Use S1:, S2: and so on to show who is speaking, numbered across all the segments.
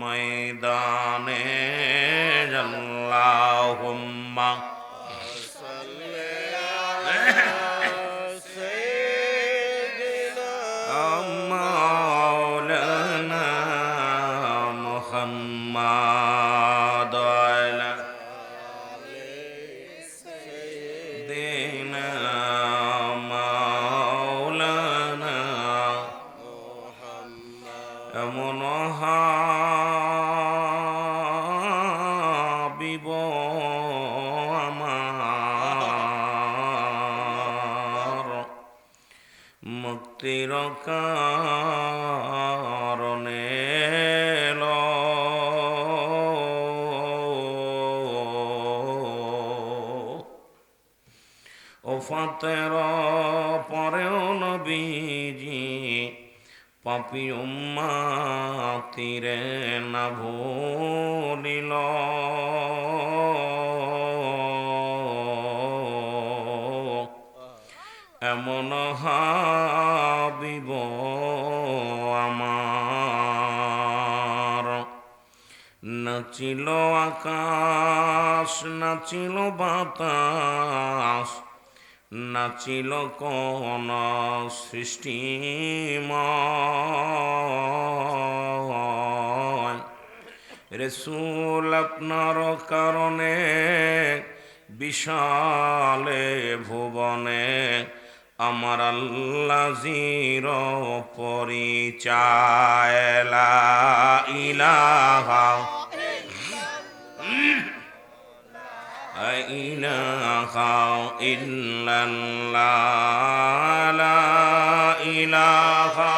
S1: ময়দানে আল্লাহুম্মা মাওলানা মুহাম্মাদ আলা দিনা মাওলানা এমন হাবিব আমার মুক্তির কারণে ওফাতের পরেও নবীজি পাপী উম্মতিরে না ভুলিল। এমন হাবিব আমার নাচিল আকাশ নাচিল বাতাস নাচিল কোন সৃষ্টিময় রাসূল আপনার কারণে বিশালে ভুবনে আমার আল্লাহ জির পরিচয় লা ইলাহা ইলাহা ইল্লাল্লাহ লা ইলাহা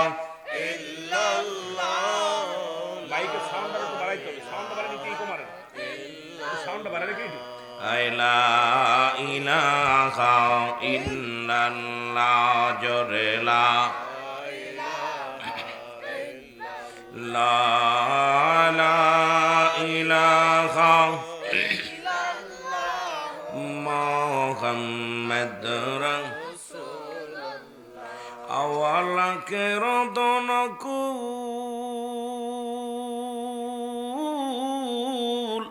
S1: ইল্লাল্লাহ। মাইকের সাউন্ডটা একটু বাড়াইতে হবে, সাউন্ডটা বাড়ালে কি কমারে সাউন্ডটা বাড়ালে কি লা ইলাহা ইল্লাল্লাহ জোরে লা ইলাহা মুহাম্মদ রাসূলুল্লাহ আওয়ালাকে রদনকুল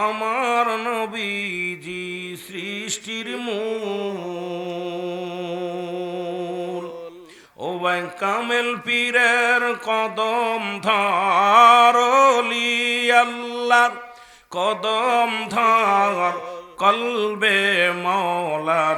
S1: আমার নবীজি সৃষ্টির মূল ও ভাই কামেল পীরের কদম ধরলি আল্লাহর কদম ধর কলবে মওলার